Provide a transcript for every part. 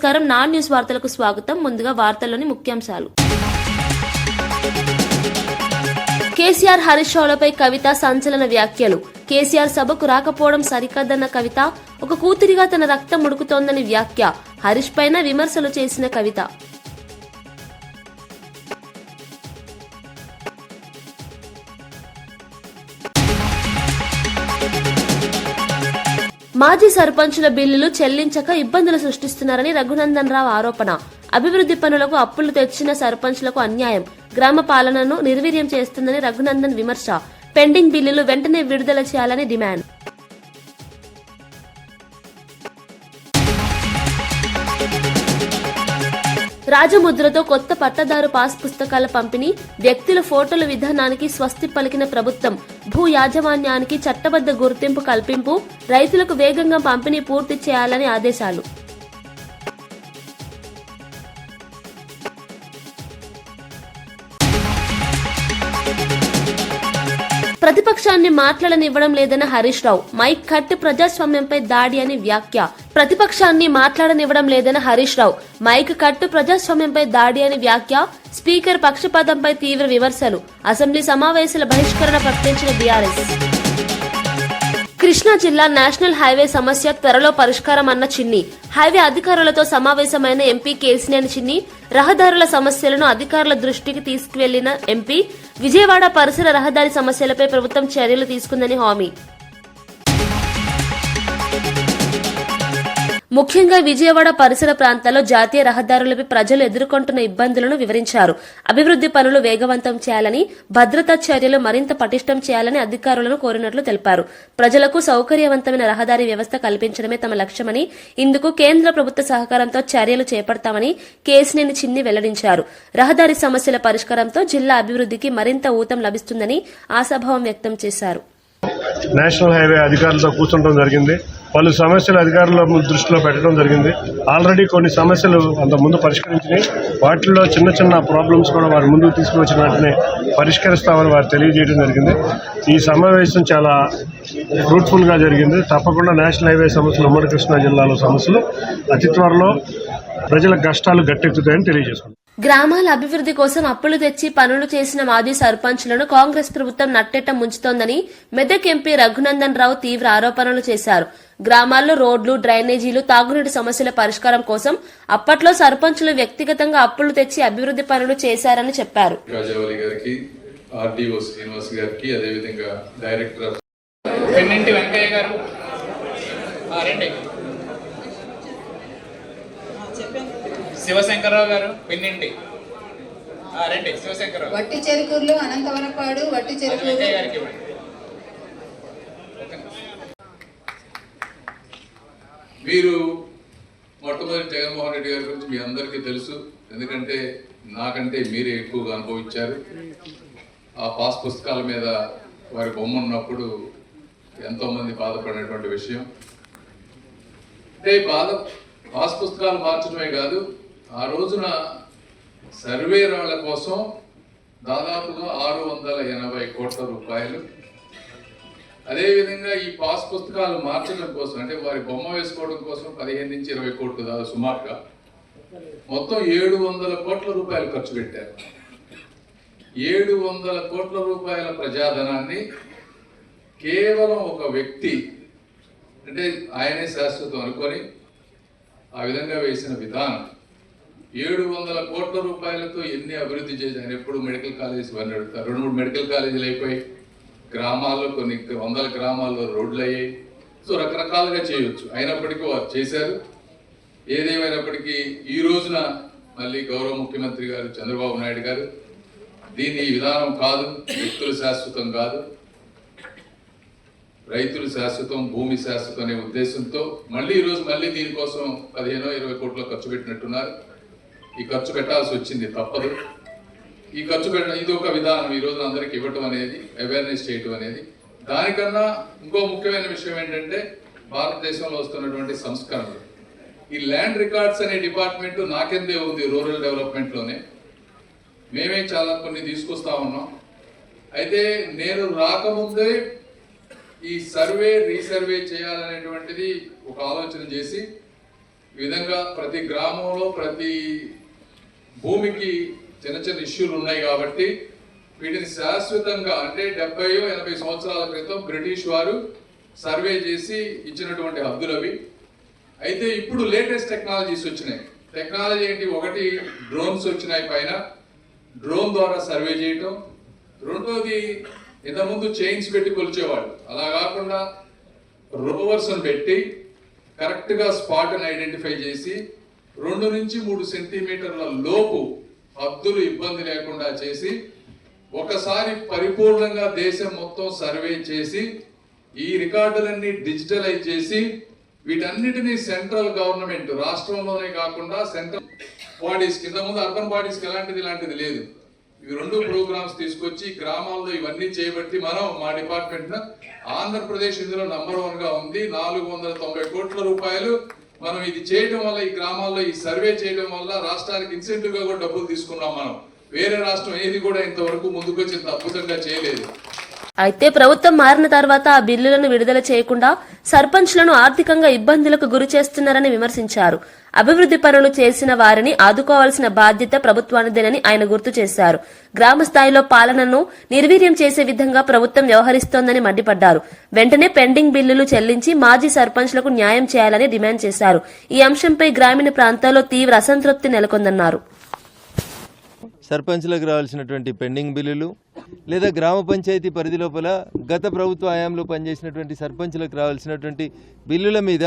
నమస్కారం. Non news వార్తలకు స్వాగతం. ముందుగా వార్తల్లోని ముఖ్యాంశాలు. కేసీఆర్ హరీష్ రావులపై కవిత సంచలన వ్యాఖ్యలు. కేసీఆర్ సభకు రాకపోవడం సరికాదన్న కవిత, ఒక కూతురిగా తన రక్తం ఉడుకుతోందని వ్యాఖ్య. హరీష్ పైన విమర్శలు చేసిన కవిత. మాజీ సర్పంచుల బిల్లులు చెల్లించక ఇబ్బందులు సృష్టిస్తున్నారని రఘునందన్ రావు ఆరోపణ. అభివృద్ధి పనులకు అప్పులు తెచ్చిన సర్పంచులకు అన్యాయం, గ్రామ పాలనను నిర్వీర్యం చేస్తుందని రఘునందన్ విమర్శ. పెండింగ్ బిల్లులు వెంటనే విడుదల చేయాలని డిమాండ్. రాజముద్రతో కొత్త పట్టదారు పాస్ పుస్తకాల పంపిణీ, వ్యక్తుల ఫోటోల విధానానికి స్వస్తి పలికిన ప్రభుత్వం. భూ యాజమాన్యానికి చట్టబద్ధ గుర్తింపు కల్పింపు, రైతులకు వేగంగా పంపిణీ పూర్తి చేయాలని ఆదేశాలు. ప్రతిపక్షాన్ని మాట్లాడనివ్వడం లేదన్న హరీష్ రావు, మైక్ కట్ ప్రజాస్వామ్యంపై దాడి అని వ్యాఖ్య. ప్రతిపక్షాన్ని మాట్లాడనివ్వడం లేదన్న హరీష్ రావు, మైక్ కట్టు ప్రజాస్వామ్యంపై దాడి అని వ్యాఖ్య. స్పీకర్ పక్షపాతంపై తీవ్ర విమర్శలు. అసెంబ్లీ సమావేశాల బహిష్కరణ ప్రకటించిన బీఆర్ఎస్. కృష్ణా జిల్లా నేషనల్ హైవే సమస్య త్వరలో పరిష్కారం అన్న చిన్ని. హైవే అధికారులతో సమావేశమైన ఎంపీ కేసినేని చిన్ని. రహదారుల సమస్యలను అధికారుల దృష్టికి తీసుకువెళ్లిన ఎంపీ. విజయవాడ పరిసర రహదారి సమస్యలపై ప్రభుత్వం చర్యలు తీసుకుందని హామీ. ముఖ్యంగా విజయవాడ పరిసర ప్రాంతాల్లో జాతీయ రహదారులపై ప్రజలు ఎదుర్కొంటున్న ఇబ్బందులను వివరించారు. అభివృద్ధి పనులు వేగవంతం చేయాలని, భద్రతా చర్యలు మరింత పటిష్టం చేయాలని అధికారులను కోరినట్లు తెలిపారు. ప్రజలకు సౌకర్యవంతమైన రహదారి వ్యవస్థ కల్పించడమే తమ లక్ష్యమని, ఇందుకు కేంద్ర ప్రభుత్వ సహకారంతో చర్యలు చేపడతామని కేసినేని చిన్ని వెల్లడించారు. రహదారి సమస్యల పరిష్కారంతో జిల్లా అభివృద్ధికి మరింత ఊతం లభిస్తుందని ఆశాభావం వ్యక్తం చేశారు. నేషనల్ హైవే అధికారులతో కూర్చోవడం జరిగింది. పలు సమస్యలు అధికారుల దృష్టిలో పెట్టడం జరిగింది. ఆల్రెడీ కొన్ని సమస్యలు అంతకుముందు పరిష్కరించినాయి. వాటిల్లో చిన్న చిన్న ప్రాబ్లమ్స్ కూడా వారి ముందుకు తీసుకువచ్చిన వాటిని పరిష్కరిస్తామని వారు తెలియజేయడం జరిగింది. ఈ సమావేశం చాలా ఫ్రూట్ఫుల్గా జరిగింది. తప్పకుండా నేషనల్ హైవే సమస్యలు, ఉమ్మడి కృష్ణా జిల్లాలో సమస్యలు అతి త్వరలో ప్రజల కష్టాలు గట్టెక్కుతాయని తెలియజేసుకుంటారు. గ్రామాల అభివృద్ధి కోసం అప్పులు తెచ్చి పనులు చేసిన మాజీ సర్పంచులను కాంగ్రెస్ ప్రభుత్వం నట్టేట ముంచుతోందని మెదక్ ఎంపీ రఘునందన్ రావు తీవ్ర ఆరోపణలు చేశారు. గ్రామాల్లో రోడ్లు, డ్రైనేజీలు, తాగునీటి సమస్యల పరిష్కారం కోసం అప్పట్లో సర్పంచులు వ్యక్తిగతంగా అప్పులు తెచ్చి అభివృద్ధి పనులు చేశారని చెప్పారు. శివశంకరరావు గారు పిన్నింటి రండి. శివశంకరరావు వట్టి చెరుకూరులో అనంతవరపాడు వట్టి చెరుకూరు గారికి మీరు మొట్టమొదటి జగన్మోహన్ రెడ్డి గారి గురించి మీ అందరికీ తెలుసు. ఎందుకంటే నాకంటే మీరే ఎక్కువగా అనుభవించారు. ఆ పాస్ పుస్తకాల మీద వారి బొమ్మ ఉన్నప్పుడు ఎంతో మంది బాధపడినటువంటి విషయం. అంటే పాస్ పుస్తకాలు మార్చడమే కాదు, ఆ రోజున సర్వే రాళ్ల కోసం దాదాపుగా 680 కోట్ల రూపాయలు, అదేవిధంగా ఈ పాస్ పుస్తకాలు మార్చడం కోసం, అంటే వారి బొమ్మ వేసుకోవడం కోసం 15 నుంచి 20 కోట్లు దాదాపు సుమారుగా మొత్తం 700 కోట్ల రూపాయలు ఖర్చు పెట్టారు. 700 కోట్ల రూపాయల ప్రజాధనాన్ని కేవలం ఒక వ్యక్తి, అంటే ఆయనే శాశ్వతం అనుకొని ఆ విధంగా వేసిన విధానం. 700 కోట్ల రూపాయలతో ఎన్ని అభివృద్ధి చేశారు. ఎప్పుడు మెడికల్ కాలేజెస్ ఇవన్నీ అడుగుతారు. 2-3 మెడికల్ కాలేజీలు అయిపోయి, గ్రామాల్లో కొన్ని 100 గ్రామాల్లో రోడ్లు అయ్యాయి. సో రకరకాలుగా చేయొచ్చు. అయినప్పటికీ వారు చేశారు. ఏదేమైనప్పటికీ ఈ రోజున మళ్ళీ గౌరవ ముఖ్యమంత్రి గారు చంద్రబాబు నాయుడు గారు దీన్ని ఈ విధానం కాదు, వ్యక్తులు శాశ్వతం కాదు, రైతులు శాశ్వతం, భూమి శాశ్వతం అనే ఉద్దేశంతో మళ్ళీ ఈరోజు మళ్ళీ దీనికోసం 15-20 కోట్లు ఖర్చు పెట్టినట్టున్నారు. ఈ ఖర్చు పెట్టాల్సి వచ్చింది, తప్పదు. ఈ ఖర్చు పెట్టడం ఇది ఒక విధానం. ఈ రోజున అందరికి ఇవ్వటం అనేది, అవేర్నెస్ చేయటం అనేది. దానికన్నా ఇంకో ముఖ్యమైన విషయం ఏంటంటే భారతదేశంలో వస్తున్నటువంటి సంస్కరణలు. ఈ ల్యాండ్ రికార్డ్స్ అనే డిపార్ట్మెంట్ నాకెందే ఉంది రూరల్ డెవలప్మెంట్లోనే. మేమే చాలా కొన్ని తీసుకొస్తా ఉన్నాం. అయితే నేను రాకముందే ఈ సర్వే రీసర్వే చేయాలనేటువంటిది ఒక ఆలోచన చేసి ఈ విధంగా ప్రతి గ్రామంలో ప్రతి భూమికి చిన్న చిన్న ఇష్యూలు ఉన్నాయి కాబట్టి వీటిని శాశ్వతంగా అంటే 70-80 సంవత్సరాల క్రితం బ్రిటిష్ వారు సర్వే చేసి ఇచ్చినటువంటి హద్దులవి. అయితే ఇప్పుడు లేటెస్ట్ టెక్నాలజీస్ వచ్చినాయి. టెక్నాలజీ ఏంటి? ఒకటి డ్రోన్స్ వచ్చినాయి, పైన డ్రోన్ ద్వారా సర్వే చేయటం. రెండోది ఇంతకుముందు చైన్స్ పెట్టి కొలిచేవాళ్ళు, అలా కాకుండా రోవర్స్ పెట్టి కరెక్ట్గా స్పాట్ని ఐడెంటిఫై చేసి 2 నుంచి 3 సెంటీమీటర్ల లోపు హద్దులు ఇబ్బంది లేకుండా చేసి ఒకసారి పరిపూర్ణంగా దేశం మొత్తం సర్వే చేసి ఈ రికార్డులన్నీ డిజిటలైజ్ చేసి వీటన్నిటినీ సెంట్రల్ గవర్నమెంట్ రాష్ట్రంలోనే కాకుండా సెంట్రల్ బాడీస్ కింద ముందు అర్బన్ బాడీస్కి ఇలాంటిది లేదు. ఇవి 2 ప్రోగ్రామ్స్ తీసుకొచ్చి గ్రామాల్లో ఇవన్నీ చేయబట్టి మా డిపార్ట్మెంట్ ఆంధ్రప్రదేశ్ ఇందులో నంబర్ 1 గా ఉంది. 490 కోట్ల రూపాయలు మనం ఇది చేయడం వల్ల, ఈ గ్రామాల్లో ఈ సర్వే చేయడం వల్ల రాష్ట్రానికి ఇన్సెంటివ్ గా కూడా డబ్బులు తీసుకున్నాం. మనం వేరే రాష్ట్రం ఏది కూడా ఇంతవరకు ముందుకొచ్చి ఇంత అద్భుతంగా చేయలేదు. అయితే ప్రభుత్వం మారిన తర్వాత ఆ బిల్లులను విడుదల చేయకుండా సర్పంచ్లను ఆర్థికంగా ఇబ్బందులకు గురి చేస్తున్నారని విమర్శించారు. అభివృద్ధి పనులు చేసిన వారిని ఆదుకోవాల్సిన బాధ్యత ప్రభుత్వానిదేనని ఆయన గుర్తు చేశారు. గ్రామ స్థాయిలో పాలనను నిర్వీర్యం చేసే విధంగా ప్రభుత్వం వ్యవహరిస్తోందని మండిపడ్డారు. వెంటనే పెండింగ్ బిల్లులు చెల్లించి మాజీ సర్పంచ్లకు న్యాయం చేయాలని డిమాండ్ చేశారు. ఈ అంశంపై గ్రామీణ ప్రాంతాల్లో తీవ్ర అసంతృప్తి నెలకొందన్నారు. సర్పంచ్లకు రావాల్సినటువంటి పెండింగ్ బిల్లులు లేదా గ్రామ పంచాయతీ పరిధి లోపల గత ప్రభుత్వ హయాంలో పనిచేసినటువంటి సర్పంచ్లకు రావాల్సినటువంటి బిల్లుల మీద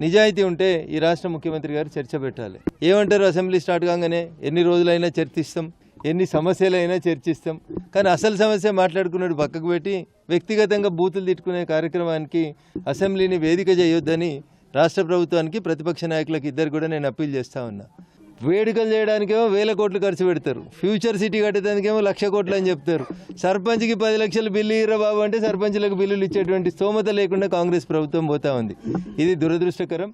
నిజాయితీ ఉంటే ఈ రాష్ట్ర ముఖ్యమంత్రి గారు చర్చ పెట్టాలి. ఏమంటారు? అసెంబ్లీ స్టార్ట్ కాగానే ఎన్ని రోజులైనా చర్చిస్తాం, ఎన్ని సమస్యలైనా చర్చిస్తాం, కానీ అసలు సమస్య మాట్లాడుకున్నాడు పక్కకు పెట్టి వ్యక్తిగతంగా బూతులు తిట్టుకునే కార్యక్రమానికి అసెంబ్లీని వేదిక చేయొద్దని రాష్ట్ర ప్రభుత్వానికి ప్రతిపక్ష నాయకులకు ఇద్దరు కూడా నేను అప్పీల్ చేస్తా ఉన్నా. వేడుకలు చేయడానికేమో 1000 కోట్లు ఖర్చు పెడతారు, ఫ్యూచర్ సిటీ కట్టేదానికేమో 1,00,000 కోట్లు అని చెప్తారు. సర్పంచ్కి 10 లక్షలు బిల్లు ఇయ్యరా బాబు అంటే సర్పంచ్లకు బిల్లులు ఇచ్చేటువంటి స్తోమత లేకుండా కాంగ్రెస్ ప్రభుత్వం పోతా ఉంది. ఇది దురదృష్టకరం.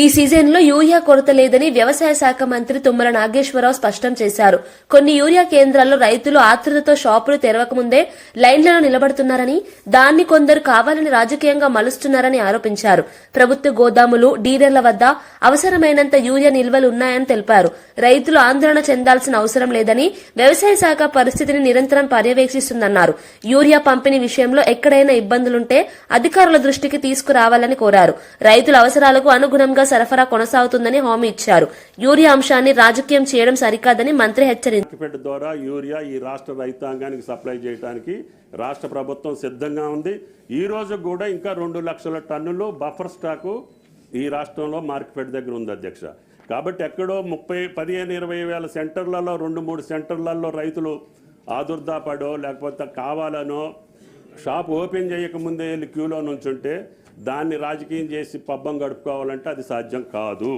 ఈ సీజన్లో యూరియా కొరత లేదని వ్యవసాయ శాఖ మంత్రి తుమ్మల నాగేశ్వరరావు స్పష్టం చేశారు. కొన్ని యూరియా కేంద్రాల్లో రైతులు ఆతృతతో షాపులు తెరవకముందే లైన్లలో నిలబడుతున్నారని, దాన్ని కొందరు కావాలని రాజకీయంగా మలుస్తున్నారని ఆరోపించారు. ప్రభుత్వ గోదాములు, డీలర్ల వద్ద అవసరమైనంత యూరియా నిల్వలు ఉన్నాయని తెలిపారు. రైతులు ఆందోళన చెందాల్సిన అవసరం లేదని, వ్యవసాయ శాఖ పరిస్థితిని నిరంతరం పర్యవేక్షిస్తుందన్నారు. యూరియా పంపిణీ విషయంలో ఎక్కడైనా ఇబ్బందులుంటే అధికారుల దృష్టికి తీసుకురావాలని కోరారు. రైతుల అవసరాలకు అనుగుణంగా సరఫరా కొనసాగుతుందని హామీ ఇచ్చారు. యూరియా అంశాన్ని రాజకీయం చేయడం సరికాదని మంత్రి హెచ్చరించారు. ద్వారా యూరియా ఈ రాష్ట్ర రైతాంగానికి సప్లై చేయడానికి రాష్ట్ర ప్రభుత్వం సిద్ధంగా ఉంది. ఈ రోజు కూడా ఇంకా 2 లక్షల టన్నులు బఫర్ స్టాకు ఈ రాష్ట్రంలో మార్కెట్ దగ్గర ఉంది అధ్యక్ష. కాబట్టి ఎక్కడో 15-20 వేల సెంటర్లలో 2-3 సెంటర్లలో రైతులు ఆదుర్దాపడో లేకపోతే కావాలనో షాప్ ఓపెన్ చేయకముందే వెళ్ళి క్యూలో నుంచుంటే దాన్ని రాజకీయం చేసి పబ్బం గడుపుకోవాలంటే అది సాధ్యం కాదు.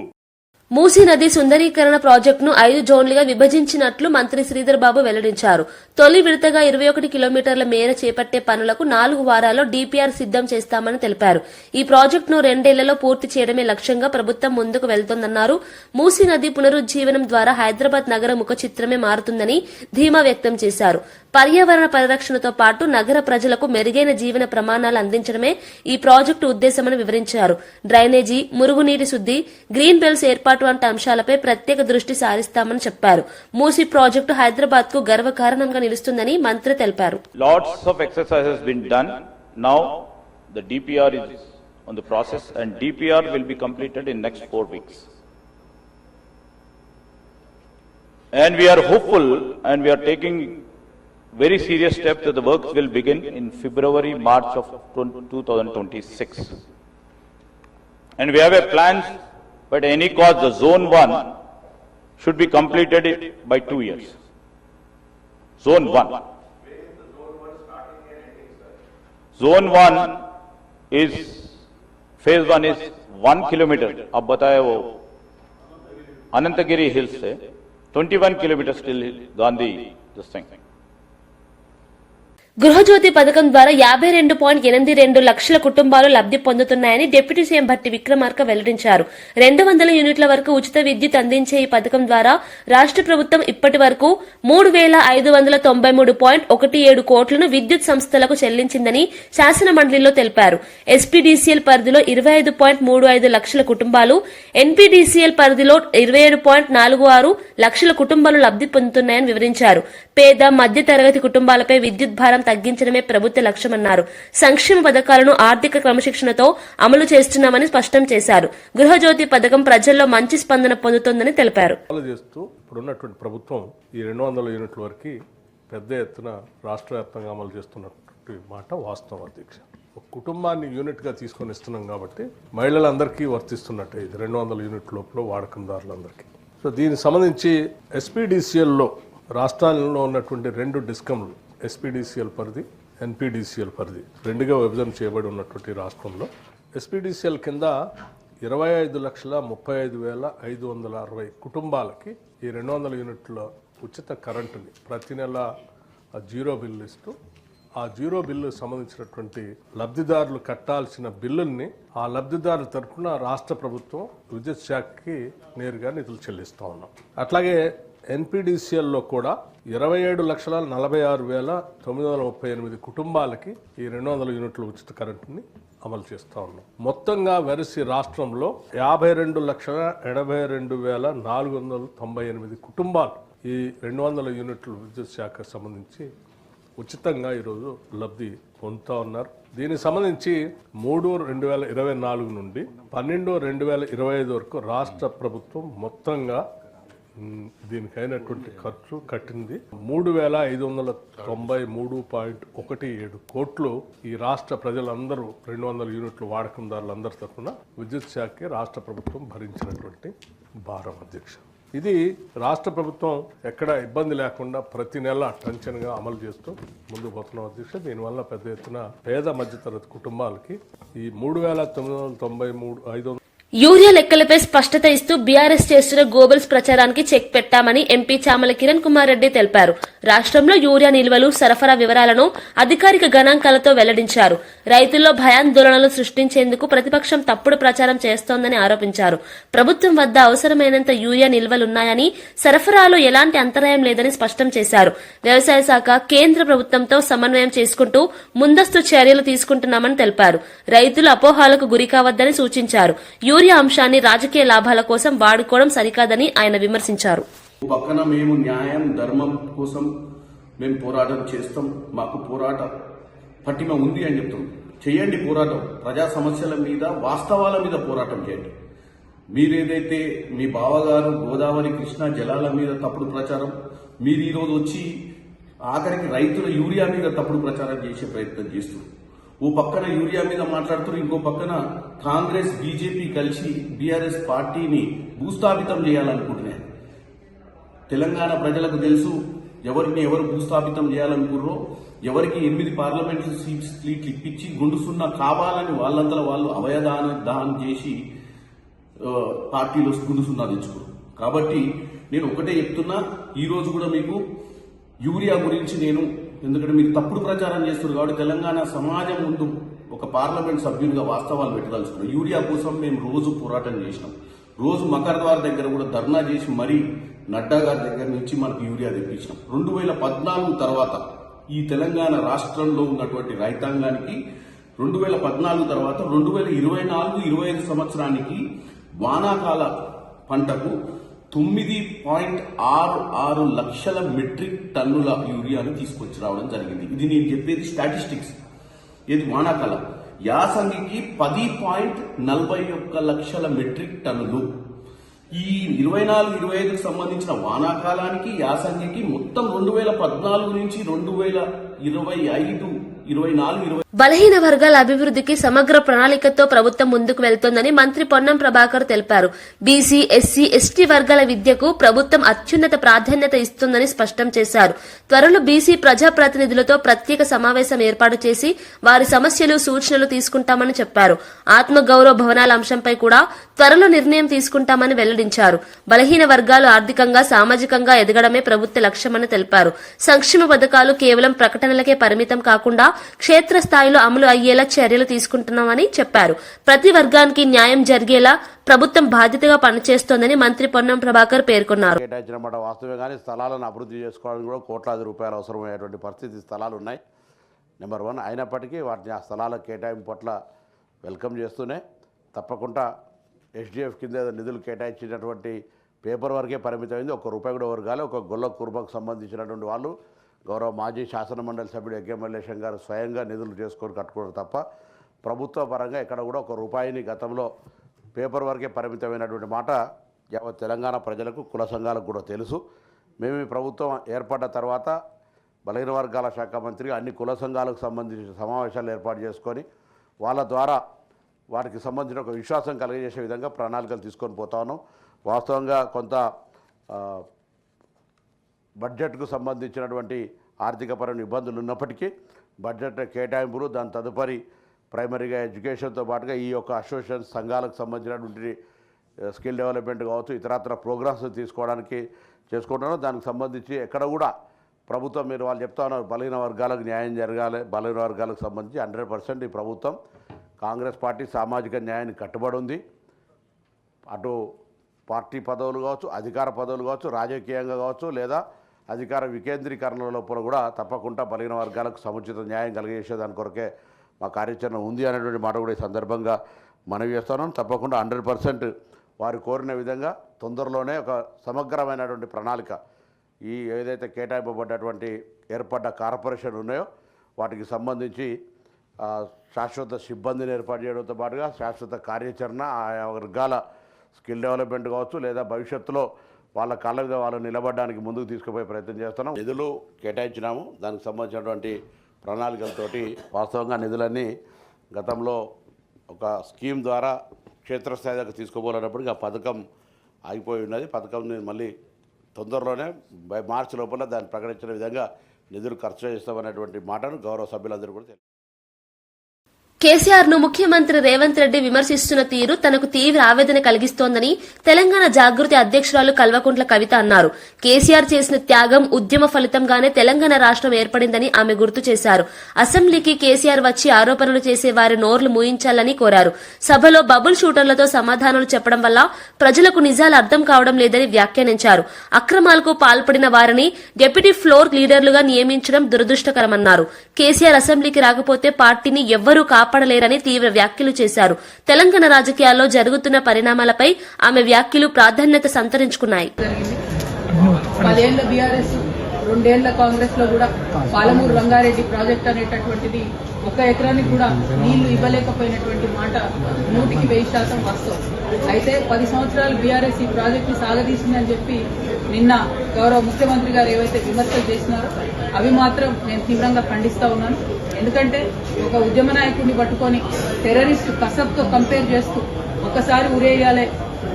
మూసీ నది సుందరీకరణ ప్రాజెక్టును 5 జోన్లుగా విభజించినట్లు మంత్రి శ్రీధర్ బాబు వెల్లడించారు. తొలి విడతగా 21 కిలోమీటర్ల మేర చేపట్టే పనులకు 4 వారాల్లో డీపీఆర్ సిద్దం చేస్తామని తెలిపారు. ఈ ప్రాజెక్టును 2 ఏళ్లలో పూర్తి చేయడమే లక్ష్యంగా ప్రభుత్వం ముందుకు వెళ్తోందన్నారు. మూసీ నది పునరుజ్జీవనం ద్వారా హైదరాబాద్ నగర ముఖ చిత్రమే మారుతుందని ధీమా వ్యక్తం చేశారు. పర్యావరణ పరిరక్షణతో పాటు నగర ప్రజలకు మెరుగైన జీవన ప్రమాణాలు అందించడమే ఈ ప్రాజెక్టు ఉద్దేశమని వివరించారు. డ్రైనేజీ, మురుగునీటి శుద్ది, గ్రీన్ బెల్ట్స్ ఏర్పాటు వంటి అంశాలపై ప్రత్యేక దృష్టి సారిస్తామని చెప్పారు. మూసీ ప్రాజెక్టు హైదరాబాద్ కు గర్వకారణంగా నిలుస్తుందని మంత్రి తెలిపారు. Lots of exercise has been done. Now the DPR is on the process and DPR will be completed in next 4 weeks. And we are hopeful and we are taking very serious steps that the works will begin in February, March of 2026. And we have a plan, but at any cost, the zone 1 should be completed by 2 years. Zone 1. Zone 1 is, phase 1 is 1 kilometer. अब बताया वो Anantagiri hills से 21 kilometers till Gandhi, this thing. Gruhajyothi పథకం ద్వారా 52.82 లక్షల కుటుంబాలు లబ్ధి పొందుతున్నాయని deputy CM Bhatti Vikramarka వెల్లడించారు. 200 యూనిట్ల వరకు ఉచిత విద్యుత్ అందించే ఈ పథకం ద్వారా రాష్ట్ర ప్రభుత్వం ఇప్పటి వరకు 3,593.17 కోట్లను విద్యుత్ సంస్థలకు చెల్లించిందని శాసన మండలిలో తెలిపారు. ఎస్పీడీసీఎల్ పరిధిలో 25.35 లక్షల కుటుంబాలు, ఎన్పీడీసీఎల్ పరిధిలో 27.46 లక్షల కుటుంబాలు లబ్ధి పొందుతున్నాయని వివరించారు. పేద మధ్య తరగతి కుటుంబాలపై విద్యుత్ భారం తగ్గించడమే ప్రభుత్వ లక్ష్యమన్నారు. సంక్షేమ పథకాలను ఆర్థిక క్రమశిక్షణతో అమలు చేస్తున్నామని స్పష్టం చేశారు. గృహజ్యోతి పథకం ప్రజల్లో మంచి స్పందన పొందుతోందని తెలిపారు. ఇప్పుడున్నటువంటి ప్రభుత్వం ఈ 200 యూనిట్ల వరకు పెద్ద ఎత్తున రాష్ట్ర వ్యాప్తంగా అమలు చేస్తున్నటువంటి మాట వాస్తవం అధ్యక్ష. ఒక కుటుంబాన్ని యూనిట్గా తీసుకొని ఇస్తున్నాం కాబట్టి మహిళలందరికీ వర్తిస్తున్నట్టే ఇది 200 యూనిట్ లోపల వాడకందారులందరికీ. సో దీనికి సంబంధించి ఎస్పీడీసీఎల్లో రాష్ట్రాలలో ఉన్నటువంటి 2 డిస్కంలు ఎస్పీడీసీఎల్ పరిధి, ఎన్పీడీసీఎల్ పరిధి 2గా విభజన చేయబడి ఉన్నటువంటి రాష్ట్రంలో ఎస్పీడీసీఎల్ కింద 25,35,560 కుటుంబాలకి ఈ 200 యూనిట్ల ఉచిత కరెంటుని ప్రతి నెల జీరో బిల్లు ఇస్తూ ఆ జీరో బిల్లు సంబంధించినటువంటి లబ్ధిదారులు కట్టాల్సిన బిల్లుల్ని ఆ లబ్ధిదారుల తరఫున రాష్ట్ర ప్రభుత్వం విద్యుత్ శాఖకి నేరుగా నిధులు చెల్లిస్తూ ఉన్నాం. అట్లాగే ఎన్పీడీసీఎల్లో కూడా 27,46,938 కుటుంబాలకి ఈ 200 యూనిట్ల ఉచిత కరెంటుని అమలు చేస్తూ ఉన్నాం. మొత్తంగా వెరసి రాష్ట్రంలో 52,82,498 కుటుంబాలు ఈ 200 యూనిట్ల విద్యుత్ శాఖకు సంబంధించి ఉచితంగా ఈరోజు లబ్ధి పొందుతూ ఉన్నారు. దీనికి సంబంధించి 3/2024 నుండి 12/2025 వరకు రాష్ట్ర ప్రభుత్వం మొత్తంగా దీనికైనటువంటి ఖర్చు కట్టింది 3,593.17 కోట్లు. ఈ రాష్ట్ర ప్రజలందరూ 200 యూనిట్లు వాడకందారులందరి తరఫున విద్యుత్ శాఖకి రాష్ట్ర ప్రభుత్వం భరించినటువంటి భారం అధ్యక్ష. ఇది రాష్ట్ర ప్రభుత్వం ఎక్కడ ఇబ్బంది లేకుండా ప్రతి నెల టెన్షన్గా అమలు చేస్తూ ముందుకు పోతున్నాం అధ్యక్ష. దీనివల్ల పెద్ద ఎత్తున పేద మధ్యతరగతి కుటుంబాలకి ఈ 3,993,500 యూరియా లెక్కలపై స్పష్టత ఇస్తూ బీఆర్ఎస్ చేస్తున్న గోబల్స్ ప్రచారానికి చెక్ పెట్టామని ఎంపీ చామల కిరణ్ కుమార్ రెడ్డి తెలిపారు. రాష్ట్రంలో యూరియా నిల్వలు, సరఫరా వివరాలను అధికారిక గణాంకాలతో వెల్లడించారు. రైతుల్లో భయాందోళనలు సృష్టించేందుకు ప్రతిపక్షం తప్పుడు ప్రచారం చేస్తోందని ఆరోపించారు. ప్రభుత్వం వద్ద అవసరమైనంత యూరియా నిల్వలున్నాయని, సరఫరాలో ఎలాంటి అంతరాయం లేదని స్పష్టం చేశారు. వ్యవసాయ శాఖ కేంద్ర ప్రభుత్వంతో సమన్వయం చేసుకుంటూ ముందస్తు చర్యలు తీసుకుంటున్నామని తెలిపారు. రైతులు అపోహాలకు గురికావద్దని సూచించారు. యూరియా అంశాన్ని రాజకీయ లాభాల కోసం వాడుకోవడం సరికాదని ఆయన విమర్శించారు. పక్కన మేము న్యాయం, ధర్మం కోసం మేము పోరాటం చేస్తాం. మాకు పోరాట పటిమ ఉంది అని చెప్తాం. చేయండి పోరాటం. ప్రజా సమస్యల మీద, వాస్తవాల మీద పోరాటం చేయండి. మీరేదైతే మీ బావగారు గోదావరి, కృష్ణా జలాల మీద తప్పుడు ప్రచారం, మీరు ఈరోజు వచ్చి ఆఖరికి రైతుల యూరియా మీద తప్పుడు ప్రచారం చేసే ప్రయత్నం చేస్తున్నారు. ఓ పక్కన యూరియా మీద మాట్లాడుతున్నారు, ఇంకో పక్కన కాంగ్రెస్, బీజేపీ కలిసి బీఆర్ఎస్ పార్టీని భూస్థాపితం చేయాలనుకుంటున్నారు. తెలంగాణ ప్రజలకు తెలుసు ఎవరిని ఎవరు భూస్థాపితం చేయాలనుకుర్రో. ఎవరికి 8 పార్లమెంటు సీట్లు ఇప్పించి గుండు సున్నా కావాలని వాళ్ళంతా వాళ్ళు అవయదానం చేసి పార్టీలో గుండు సున్నా తెచ్చుకున్నారు. కాబట్టి నేను ఒకటే చెప్తున్నా, ఈ రోజు కూడా మీకు యూరియా గురించి నేను, ఎందుకంటే మీరు తప్పుడు ప్రచారం చేస్తున్నారు కాబట్టి తెలంగాణ సమాజం ముందు ఒక పార్లమెంట్ సభ్యునిగా వాస్తవాలు పెట్టదలుచుకున్నాం. యూరియా కోసం మేము రోజు పోరాటం చేసినాం. రోజు మకరద్వార్ దగ్గర కూడా ధర్నా చేసి మరీ నడ్డా గారి దగ్గర నుంచి మనకు యూరియా తెప్పించినాం. 2014 తర్వాత ఈ తెలంగాణ రాష్ట్రంలో ఉన్నటువంటి రైతాంగానికి 2014 తర్వాత 2024-25 సంవత్సరానికి వానాకాల పంటకు 9.66 లక్షల మెట్రిక్ టన్నుల యూరియాను తీసుకొచ్చి రావడం జరిగింది. ఇది నేను చెప్పేది స్టాటిస్టిక్స్. ఇది వానాకాలం. యాసంగికి 10.41 లక్షల మెట్రిక్ టన్నులు. ఈ 24-25కు సంబంధించిన వానాకాలానికి, యాసంగికి మొత్తం 2014 నుంచి 2025-24 బలహీన వర్గాల అభివృద్ధికి సమగ్ర ప్రణాళికతో ప్రభుత్వం ముందుకు వెళ్తోందని మంత్రి పొన్నం ప్రభాకర్ తెలిపారు. బీసీ, ఎస్సీ, ఎస్టీ వర్గాల విద్యకు ప్రభుత్వం అత్యున్నత ప్రాధాన్యత ఇస్తుందని స్పష్టం చేశారు. త్వరలో బీసీ ప్రజాప్రతినిధులతో ప్రత్యేక సమావేశం ఏర్పాటు చేసి వారి సమస్యలు, సూచనలు తీసుకుంటామని చెప్పారు. ఆత్మగౌరవ భవనాల అంశంపై కూడా త్వరలో నిర్ణయం తీసుకుంటామని వెల్లడించారు. బలహీన వర్గాలు ఆర్థికంగా, సామాజికంగా ఎదగడమే ప్రభుత్వ లక్ష్యమని తెలిపారు. సంక్షేమ పథకాలు కేవలం ప్రకటనలకే పరిమితం కాకుండా క్షేత్రస్థాయిలో అమలు అయ్యేలా చర్యలు తీసుకుంటున్నామని చెప్పారు. ప్రతి వర్గానికి న్యాయం జరిగేలా ప్రభుత్వం బాధ్యతగా పనిచేస్తోందని మంత్రి పొన్నం ప్రభాకర్ పేర్కొన్నారు. కేటాయించినమాట వాస్తవమే, కానీ స్థలాలను అభివృద్ధి చేసుకోవడానికి కూడా కోట్లాది రూపాయలు అవసరమయ్యేటువంటి పరిస్థితి స్థలాలు ఉన్నాయి. నెంబర్ 1. అయినప్పటికీ వాటిని ఆ స్థలాల కేటాయింపు పట్ల వెల్కమ్ చేస్తూనే తప్పకుండా SDF కింద నిధులు కేటాయించినటువంటి పేపర్ వరకే పరిమితమైంది. ₹1 కూడా వర్గాలు ఒక గొల్ల కుర్మకు సంబంధించినటువంటి వాళ్ళు గౌరవ మాజీ శాసనమండలి సభ్యుడు ఎగ్గెమల్లేశం గారు స్వయంగా నిధులు చేసుకొని కట్టుకోవడం తప్ప ప్రభుత్వ పరంగా ఎక్కడ కూడా ₹1 గతంలో పేపర్ వరకే పరిమితమైనటువంటి మాట యావత్ తెలంగాణ ప్రజలకు, కుల సంఘాలకు కూడా తెలుసు. మేము ఈ ప్రభుత్వం ఏర్పడ్డ తర్వాత బలహీన వర్గాల శాఖ మంత్రిగా అన్ని కుల సంఘాలకు సంబంధించిన సమావేశాలు ఏర్పాటు చేసుకొని వాళ్ళ ద్వారా వాటికి సంబంధించిన ఒక విశ్వాసం కలిగజేసే విధంగా ప్రణాళికలు తీసుకొని పోతా ఉన్నాం. వాస్తవంగా కొంత బడ్జెట్కు సంబంధించినటువంటి ఆర్థికపరమైన ఇబ్బందులు ఉన్నప్పటికీ బడ్జెట్ కేటాయింపులు, దాని తదుపరి ప్రైమరీగా ఎడ్యుకేషన్తో పాటుగా ఈ యొక్క అసోసియేషన్ సంఘాలకు సంబంధించినటువంటి స్కిల్ డెవలప్మెంట్ కావచ్చు, ఇతరత్ర ప్రోగ్రామ్స్ తీసుకోవడానికి చేసుకుంటున్నాం. దానికి సంబంధించి ఎక్కడ కూడా ప్రభుత్వం, మీరు వాళ్ళు చెప్తా ఉన్నారు బలహీన వర్గాలకు న్యాయం జరగాలి, బలహీన వర్గాలకు సంబంధించి 100% ఈ ప్రభుత్వం కాంగ్రెస్ పార్టీ సామాజిక న్యాయానికి కట్టుబడి ఉంది. అటు పార్టీ పదవులు కావచ్చు, అధికార పదవులు కావచ్చు, రాజకీయంగా కావచ్చు, లేదా అధికార వికేంద్రీకరణ లోపల కూడా తప్పకుండా బలహీన వర్గాలకు సముచిత న్యాయం కలిగేసేదాని కొరకే మా కార్యాచరణ ఉంది అనేటువంటి మాట కూడా ఈ సందర్భంగా మనవి చేస్తున్నాం. తప్పకుండా 100% వారు కోరిన విధంగా తొందరలోనే ఒక సమగ్రమైనటువంటి ప్రణాళిక, ఈ ఏదైతే కేటాయింపబడ్డటువంటి ఏర్పడ్డ కార్పొరేషన్ ఉన్నాయో వాటికి సంబంధించి శాశ్వత సిబ్బందిని ఏర్పాటు చేయడంతో పాటుగా శాశ్వత కార్యాచరణ, ఆయా వర్గాల స్కిల్ డెవలప్మెంట్ కావచ్చు, లేదా భవిష్యత్తులో వాళ్ళ కాళ్ళ మీద వాళ్ళు నిలబడడానికి ముందుకు తీసుకుపోయే ప్రయత్నం చేస్తున్నాం. నిధులు కేటాయించినాము, దానికి సంబంధించినటువంటి ప్రణాళికలతోటి వాస్తవంగా నిధులన్నీ గతంలో ఒక స్కీమ్ ద్వారా క్షేత్రస్థాయి దాకా తీసుకుపోలేనప్పటికీ ఆ పథకం ఆగిపోయి ఉన్నది. పథకంని మళ్ళీ తొందరలోనే మార్చి లోపల దాన్ని ప్రకటించిన విధంగా నిధులు ఖర్చు చేస్తామనేటువంటి మాటను గౌరవ సభ్యులందరూ కూడా తెలిపారు. కేసీఆర్ ను ముఖ్యమంత్రి రేవంత్ రెడ్డి విమర్శిస్తున్న తీరు తనకు తీవ్ర ఆవేదన కలిగిస్తోందని తెలంగాణ జాగృతి అధ్యక్షురాలు కల్వకుంట్ల కవిత అన్నారు. కేసీఆర్ చేసిన త్యాగం, ఉద్యమ ఫలితంగానే తెలంగాణ రాష్ట్రం ఏర్పడిందని ఆమె గుర్తు చేశారు. అసెంబ్లీకి కేసీఆర్ వచ్చి ఆరోపణలు చేసే వారి నోర్లు మూయించాలని కోరారు. సభలో బబుల్ షూటర్లతో సమాధానాలు చెప్పడం వల్ల ప్రజలకు నిజాలు అర్థం కావడం లేదని వ్యాఖ్యానించారు. అక్రమాలకు పాల్పడిన వారిని డెప్యూటీ ఫ్లోర్ లీడర్లుగా నియమించడం దురదృష్టకరమన్నారు. కేసీఆర్ అసెంబ్లీకి రాకపోతే పార్టీని ఎవ్వరూ కాపాడలేరని తీవ్ర వ్యాఖ్యలు చేశారు. తెలంగాణ రాజకీయాల్లో జరుగుతున్న పరిణామాలపై ఆమె వ్యాఖ్యలు ప్రాధాన్యత సంతరించుకున్నాయి. 10 ఏళ్ల బీఆర్ఎస్, 2 ఏళ్ల కాంగ్రెస్ లో కూడా పాలమూరు రంగారెడ్డి ప్రాజెక్ట్ అనేటటువంటిది 1 ఎకరానికి కూడా నీళ్లు ఇవ్వలేకపోయినటువంటి మాట 100% వాస్తవం. అయితే 10 సంవత్సరాలు బీఆర్ఎస్ ఈ ప్రాజెక్టు సాగదీసిందని చెప్పి నిన్న గౌరవ ముఖ్యమంత్రి గారు ఏవైతే విమర్శలు చేసినారో అవి మాత్రం నేను తీవ్రంగా ఖండిస్తా ఉన్నాను. ఎందుకంటే ఒక ఉద్యమ నాయకుడిని పట్టుకొని టెర్రరిస్ట్ కసబ్తో కంపేర్ చేస్తూ ఒకసారి ఉరేయాలి,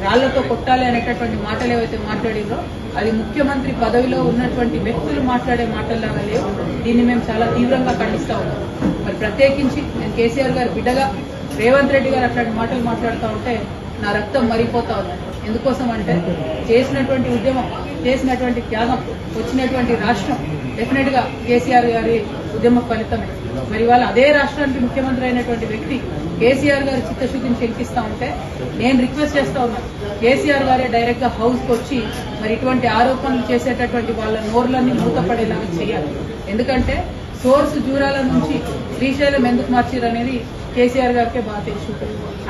రాళ్లతో కొట్టాలి అనేటటువంటి మాటలు ఏవైతే మాట్లాడిందో అది ముఖ్యమంత్రి పదవిలో ఉన్నటువంటి వ్యక్తులు మాట్లాడే మాటల్లాగా లేవు. దీన్ని మేము చాలా తీవ్రంగా ఖండిస్తా ఉన్నాం. మరి ప్రత్యేకించి నేను కేసీఆర్ గారు బిడ్డగా రేవంత్ రెడ్డి గారు అట్లాంటి మాటలు మాట్లాడుతూ ఉంటే నా రక్తం మరిగిపోతా ఉంది. ఎందుకోసం అంటే చేసినటువంటి ఉద్యమం, చేసినటువంటి త్యాగం, వచ్చినటువంటి రాష్ట్రం డెఫినెట్ గా కేసీఆర్ గారి ఉద్యమ ఫలితమే. మరి వాళ్ళ అదే రాష్ట్రానికి ముఖ్యమంత్రి అయినటువంటి వ్యక్తి కేసీఆర్ గారి చిత్తశుద్ధిని శంకిస్తా ఉంటే నేను రిక్వెస్ట్ చేస్తా ఉన్నాను, కేసీఆర్ గారే డైరెక్ట్ గా హౌస్ కు వచ్చి మరి ఇటువంటి ఆరోపణలు చేసేటటువంటి వాళ్ళ నోర్లన్నీ మూతపడేలాగా చేయాలి. ఎందుకంటే సోర్స్ జూరాల నుంచి శ్రీశైలం ఎందుకు మార్చారు అనేది కేసీఆర్ గారికే బాగా తెలుసు.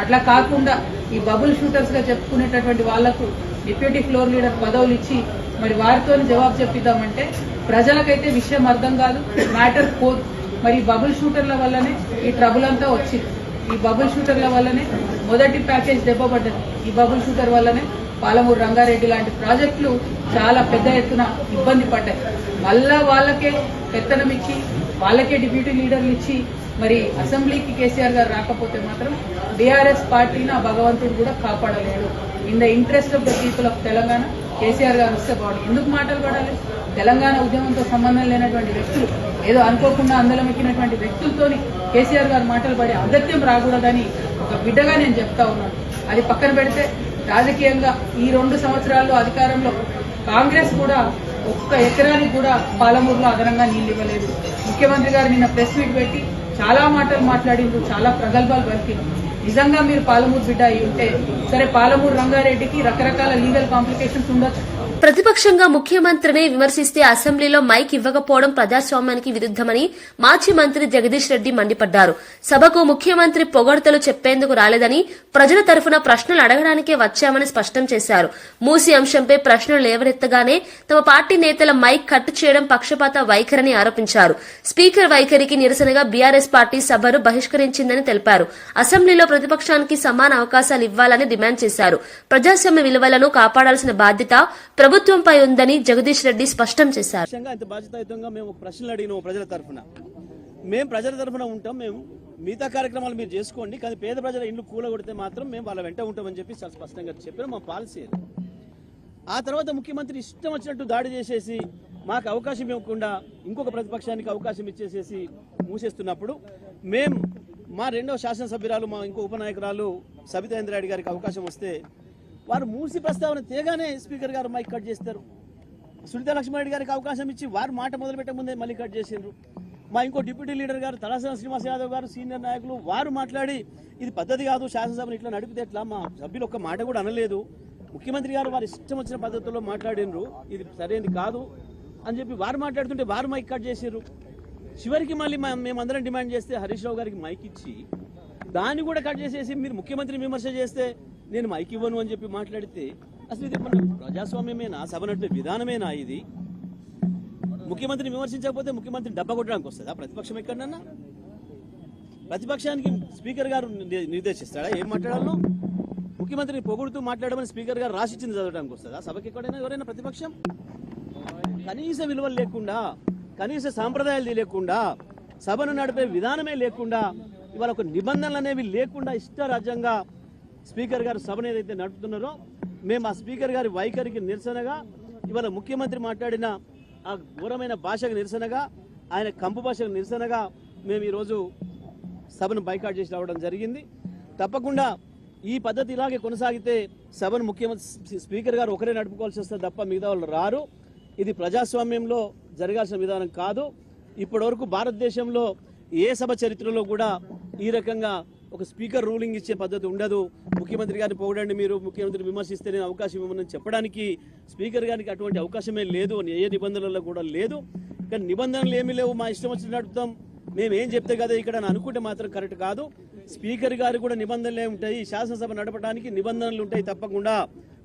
అట్లా కాకుండా ఈ బబుల్ షూటర్స్ గా చెప్పుకునేటటువంటి వాళ్లకు డిప్యూటీ ఫ్లోర్ లీడర్ పదవులు ఇచ్చి మరి వారితో జవాబు చెప్పిద్దామంటే ప్రజలకైతే విషయం అర్థం కాదు, మ్యాటర్ పోదు. మరి బబుల్ షూటర్ల వల్లనే ఈ ట్రబుల్ అంతా వచ్చింది. ఈ బబుల్ షూటర్ల వల్లనే మొదటి ప్యాకేజ్ దెబ్బపడ్డది. ఈ బబుల్ షూటర్ వల్లనే పాలమూరు రంగారెడ్డి లాంటి ప్రాజెక్టులు చాలా పెద్ద ఎత్తున ఇబ్బంది పడ్డాయి. మళ్ళా వాళ్ళకే పెత్తనం ఇచ్చి, వాళ్ళకే డిప్యూటీ లీడర్లు ఇచ్చి మరి అసెంబ్లీకి కేసీఆర్ గారు రాకపోతే మాత్రం బీఆర్ఎస్ పార్టీని ఆ భగవంతుడు కూడా కాపాడలేడు. In the interest of the people of Telangana KCR గారు వస్తే బాగుంది. ఎందుకు మాటలు పడాలి? తెలంగాణ ఉద్యమంతో సంబంధం లేనటువంటి వ్యక్తులు, ఏదో అనుకోకుండా అందలం ఎక్కినటువంటి వ్యక్తులతోని కేసీఆర్ గారు మాటలు పడే అగత్యం రాకూడదని ఒక బిడ్డగా నేను చెప్తా ఉన్నాను. అది పక్కన పెడితే రాజకీయంగా ఈ 2 సంవత్సరాల్లో అధికారంలో కాంగ్రెస్ కూడా ఒక్క ఎకరానికి కూడా పాలమూరులో అదనంగా నీళ్లు ఇవ్వలేదు. ముఖ్యమంత్రి గారు నిన్న ప్రెస్ మీట్ పెట్టి చాలా మాటలు మాట్లాడిండ్రు, చాలా ప్రగల్భాలు పలికిండ్రు. నిజంగా మీరు పాలమూరు బిడ్డ అయి ఉంటే సరే, పాలమూరు రంగారెడ్డికి రకరకాల లీగల్ కాంప్లికేషన్స్ ఉండొచ్చు. ప్రతిపక్షంగా ముఖ్యమంత్రిని విమర్శిస్తే అసెంబ్లీలో మైక్ ఇవ్వకపోవడం ప్రజాస్వామ్యానికి విరుద్దమని మాజీ మంత్రి జగదీష్ రెడ్డి మండిపడ్డారు. సభకు ముఖ్యమంత్రి పొగడ్తలు చెప్పేందుకు రాలేదని, ప్రజల తరఫున ప్రశ్నలు అడగడానికే వచ్చామని స్పష్టం చేశారు. మూసీ అంశంపై ప్రశ్నలు లేవనెత్తగానే తమ పార్టీ నేతల మైక్ కట్ చేయడం పక్షపాత వైఖరని ఆరోపించారు. స్పీకర్ వైఖరికి నిరసనగా బీఆర్ఎస్ పార్టీ సభను బహిష్కరించిందని తెలిపారు. అసెంబ్లీలో ప్రతిపక్షానికి సమాన అవకాశాలు ఇవ్వాలని డిమాండ్ చేశారు. ప్రజాస్వామ్య విలువలను కాపాడాల్సిన బాధ్యత ప్రభుత్వంపై ఉందని జగదీష్ రెడ్డి స్పష్టం చేశారు. ఇంత బాధ్యతాయుతంగా మేము ప్రశ్నలు అడిగినాము ప్రజల తరఫున. మేము ప్రజల తరఫున ఉంటాం, మేము మిగతా కార్యక్రమాలు మీరు చేసుకోండి, కానీ పేద ప్రజల ఇండ్లు కూలగొడితే మాత్రం మేము వాళ్ళ వెంట ఉంటామని చెప్పి చాలా స్పష్టంగా చెప్పారు. మా పాలసీ అది. ఆ తర్వాత ముఖ్యమంత్రి ఇష్టం వచ్చినట్టు దాడి చేసేసి మాకు అవకాశం ఇవ్వకుండా ఇంకొక ప్రతిపక్షానికి అవకాశం ఇచ్చేసేసి మూసేస్తున్నప్పుడు మేము మా 2వ శాసనసభ్యురాలు, మా ఇంకో ఉపనాయకురాలు సబితా ఇంద్రారెడ్డి గారికి అవకాశం వస్తే వారు మూసి ప్రస్తావన తేగానే స్పీకర్ గారు మైక్ కట్ చేస్తారు. సునీతా లక్ష్మారెడ్డి గారికి అవకాశం ఇచ్చి వారు మాట మొదలు పెట్టక ముందే మళ్ళీ కట్ చేసిండ్రు. మా ఇంకో డిప్యూటీ లీడర్ గారు తలసాని శ్రీనివాస్ యాదవ్ గారు, సీనియర్ నాయకులు, వారు మాట్లాడి ఇది పద్ధతి కాదు, శాసనసభను ఇట్లా నడిపితే ఎట్లా, మా సభ్యులు ఒక్క మాట కూడా అనలేదు. ముఖ్యమంత్రి గారు వారి ఇష్టం వచ్చిన పద్ధతుల్లో మాట్లాడినరు, ఇది సరైనది కాదు అని చెప్పి వారు మాట్లాడుతుంటే వారు మైక్ కట్ చేసారు. చివరికి మళ్ళీ మేమందరం డిమాండ్ చేస్తే హరీష్ రావు గారికి మైక్ ఇచ్చి దాన్ని కూడా కట్ చేసేసి మీరు ముఖ్యమంత్రిని విమర్శ చేస్తే నేను మైక్ ఇవ్వను అని చెప్పి మాట్లాడితే అసలు ఇది మన ప్రజాస్వామ్యమేనా, సభ నడిపే విధానమేనా? ఇది ముఖ్యమంత్రిని విమర్శించకపోతే ముఖ్యమంత్రి డబ్బా కొట్టడానికి వస్తుందా ప్రతిపక్షం ఎక్కడన్నా? ప్రతిపక్షానికి స్పీకర్ గారు నిర్దేశిస్తాడా ఏం మాట్లాడాలో? ముఖ్యమంత్రిని పొగుడుతూ మాట్లాడమని స్పీకర్ గారు రాసిచ్చింది చదవడానికి వస్తుందా సభకి ఎక్కడైనా ఎవరైనా ప్రతిపక్షం? కనీస విలువలు లేకుండా, కనీస సాంప్రదాయాలు లేకుండా, సభను నడిపే విధానమే లేకుండా, ఇవాళ ఒక నిబంధనలు అనేవి లేకుండా ఇష్టరాజ్యంగా స్పీకర్ గారు సభను ఏదైతే నడుపుతున్నారో, మేము ఆ స్పీకర్ గారి వైఖరికి నిరసనగా, ఇవాళ ముఖ్యమంత్రి మాట్లాడిన ఆ ఘోరమైన భాషకు నిరసనగా, ఆయన కంపు భాషకు నిరసనగా మేము ఈరోజు సభను బైకాట్ చేసి రావడం జరిగింది. తప్పకుండా ఈ పద్ధతి ఇలాగే కొనసాగితే సభను ముఖ్యమంత్రి స్పీకర్ గారు ఒకరే నడుపుకోవాల్సి వస్తే తప్ప మిగతా వాళ్ళు రారు. ఇది ప్రజాస్వామ్యంలో జరగాల్సిన విధానం కాదు. ఇప్పటివరకు భారతదేశంలో ఏ సభ చరిత్రలో కూడా ఈ రకంగా ఒక స్పీకర్ రూలింగ్ ఇచ్చే పద్ధతి ఉండదు. ముఖ్యమంత్రి గారిని పొగడండి, మీరు ముఖ్యమంత్రి విమర్శిస్తే నేను అవకాశం ఇవ్వమని చెప్పడానికి స్పీకర్ గారికి అటువంటి అవకాశమే లేదు, ఏ నిబంధనలలో కూడా లేదు. కానీ నిబంధనలు ఏమీ లేవు, మా ఇష్టం వచ్చి నడుపుతాం, మేమేం చెప్తే కదా ఇక్కడ అని అనుకుంటే మాత్రం కరెక్ట్ కాదు. స్పీకర్ గారు కూడా నిబంధనలే ఉంటాయి, శాసనసభ నడపడానికి నిబంధనలు ఉంటాయి. తప్పకుండా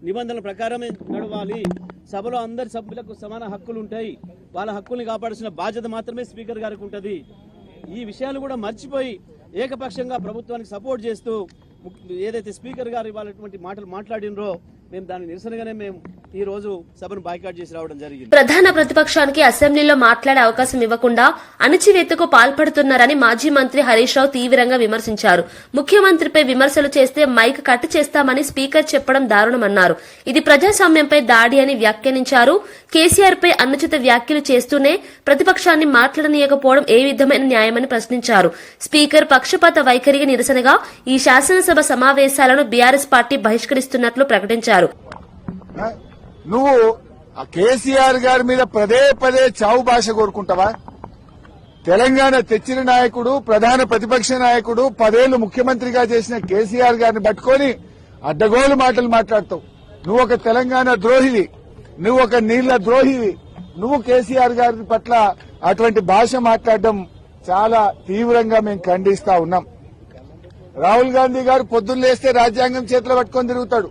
నిబంధనల ప్రకారమే నడవాలి. సభలో అందరి సభ్యులకు సమాన హక్కులు ఉంటాయి, వాళ్ళ హక్కుల్ని కాపాడాల్సిన బాధ్యత మాత్రమే స్పీకర్ గారికి ఉంటుంది. ఈ విషయాలు కూడా మర్చిపోయి ఏకపక్షంగా ప్రభుత్వానికి సపోర్ట్ చేస్తూ ఏదైతే స్పీకర్ గారు ఇవాళటువంటి మాటలు మాట్లాడినరో మేము దాని నిరసనగానే మేము ఈ రోజు సభను బాయ్కాట్ చేసి రావడం జరిగింది. ప్రధాన ప్రతిపక్షానికి అసెంబ్లీలో మాట్లాడే అవకాశం ఇవ్వకుండా అణచివేతకు పాల్పడుతున్నారని మాజీ మంత్రి హరీష్ రావు తీవ్రంగా విమర్శించారు. ముఖ్యమంత్రిపై విమర్శలు చేస్తే మైక్ కట్ చేస్తామని స్పీకర్ చెప్పడం దారుణమన్నారు. ఇది ప్రజాస్వామ్యంపై దాడి అని వ్యాఖ్యానించారు. కేసీఆర్ పై అనుచిత వ్యాఖ్యలు చేస్తూనే ప్రతిపక్షాన్ని మాట్లాడనీయకపోవడం ఏ విధమైన న్యాయమని ప్రశ్నించారు. స్పీకర్ పక్షపాత వైఖరికి నిరసనగా ఈ శాసనసభ సమావేశాలను బీఆర్ఎస్ పార్టీ బహిష్కరిస్తున్నట్లు ప్రకటించారు. నువ్వు కేసీఆర్ గారి మీద పదే పదే చావు భాష కోరుకుంటావా? తెలంగాణ తెచ్చిన నాయకుడు, ప్రధాన ప్రతిపక్ష నాయకుడు, 10 ఏళ్లు ముఖ్యమంత్రిగా చేసిన కేసీఆర్ గారిని పట్టుకొని అడ్డగోలు మాటలు మాట్లాడతావు. నువ్వు ఒక తెలంగాణ ద్రోహివి, నువ్వు ఒక నీళ్ల ద్రోహివి. నువ్వు కేసీఆర్ గారి పట్ల అటువంటి భాష మాట్లాడడం చాలా తీవ్రంగా మేము ఖండిస్తా ఉన్నాం. రాహుల్ గాంధీ గారు పొద్దున్న లేస్తే రాజ్యాంగం చేతిలో పట్టుకొని తిరుగుతాడు.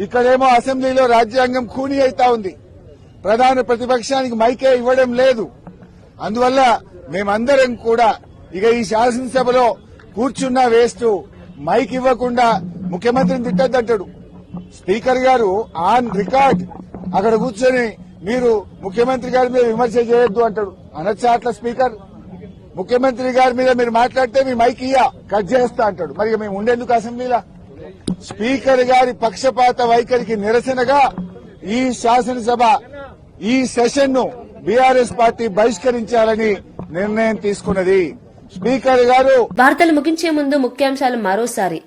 ఇక్కడేమో అసెంబ్లీలో రాజ్యాంగం ఖూనీ అవుతా ఉంది. ప్రధాన ప్రతిపక్షానికి మైకే ఇవ్వడం లేదు. అందువల్ల మేమందరం కూడా ఇక ఈ శాసనసభలో కూర్చున్నా వేస్తూ మైక్ ఇవ్వకుండా ముఖ్యమంత్రిని తిట్టద్దంటాడు. స్పీకర్ గారు ఆన్ రికార్డ్ అక్కడ కూర్చొని మీరు ముఖ్యమంత్రి గారి మీద విమర్శ చేయొద్దు అంటాడు. అనొచ్చా అట్లా స్పీకర్? ముఖ్యమంత్రి గారి మీద మీరు మాట్లాడితే మీ మైక్ కట్ చేస్తా అంటాడు. మరి మేము ఉండేందుకు అసెంబ్లీలో? స్పీకర్ గారి పక్షపాత వైఖరికి నిరసనగా ఈ శాసనసభ ఈ సెషన్ ను బీఆర్ఎస్ పార్టీ బహిష్కరించాలని నిర్ణయం తీసుకున్నది. స్పీకర్ గారు వార్తలు ముగించే ముందు ముఖ్యాంశాలు మరోసారి.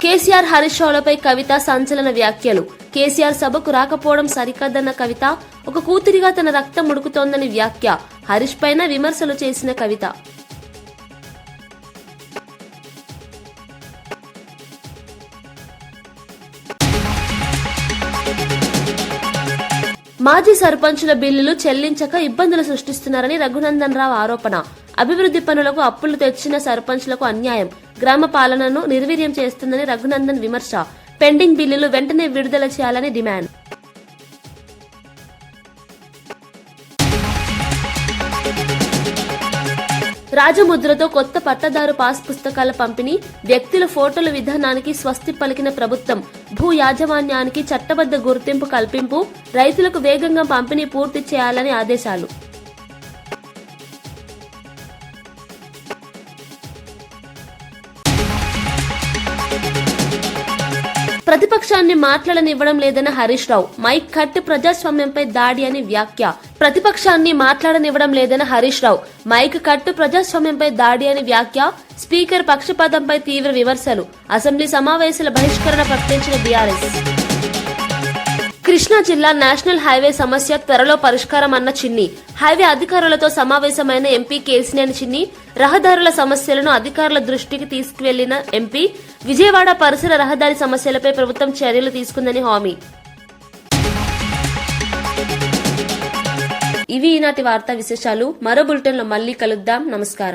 కేసీఆర్ హరీష్ రావులపై కవిత సంచలన వ్యాఖ్యలు. కేసీఆర్ సభకు రాకపోవడం సరికాదన్న కవిత, ఒక కూతురిగా తన రక్తం ఉడుకుతోందని వ్యాఖ్య. హరీష్ పైన విమర్శలు చేసిన కవిత. మాజీ సర్పంచుల బిల్లులు చెల్లించక ఇబ్బందులు సృష్టిస్తున్నారని రఘునందన్ రావు ఆరోపణ. అభివృద్ధి పనులకు అప్పులు తెచ్చిన సర్పంచులకు అన్యాయం, గ్రామ పాలనను నిర్వీర్యం చేస్తుందని రఘునందన్ విమర్శ. పెండింగ్ బిల్లులు వెంటనే విడుదల చేయాలని డిమాండ్. రాజముద్రతో కొత్త పట్టదారు పాస్ పుస్తకాల పంపిణీ, వ్యక్తుల ఫోటోల విధానానికి స్వస్తి పలికిన ప్రభుత్వం. భూ యాజమాన్యానికి చట్టబద్ధ గుర్తింపు కల్పింపు, రైతులకు వేగంగా పంపిణీ పూర్తి చేయాలని ఆదేశాలు. ప్రతిపక్షాన్ని మాట్లాడనివ్వడం లేదన్న హరీష్ రావు, మైక్ కట్ ప్రజాస్వామ్యంపై దాడి అని వ్యాఖ్య. ప్రతిపక్షాన్ని మాట్లాడనివ్వడం లేదన్న హరీష్ రావు, మైక్ కట్ ప్రజాస్వామ్యంపై దాడి అని వ్యాఖ్య. స్పీకర్ పక్షపాతంపై తీవ్ర విమర్శలు. అసెంబ్లీ సమావేశాల బహిష్కరణ ప్రకటించిన బీఆర్ఎస్. కృష్ణా జిల్లా నేషనల్ హైవే సమస్య త్వరలో పరిష్కారం అన్న చిన్ని. హైవే అధికారులతో సమావేశమైన ఎంపీ కేసినేని చిన్ని. రహదారుల సమస్యలను అధికారుల దృష్టికి తీసుకువెళ్లిన ఎంపీ. విజయవాడ పరిసర రహదారి సమస్యలపై ప్రభుత్వం చర్యలు తీసుకుందని హామీ. ఇవి ఈనాటి వార్తా విశేషాలు. మరో బులెటిన్లో మళ్లీ కలుద్దాం. నమస్కారం.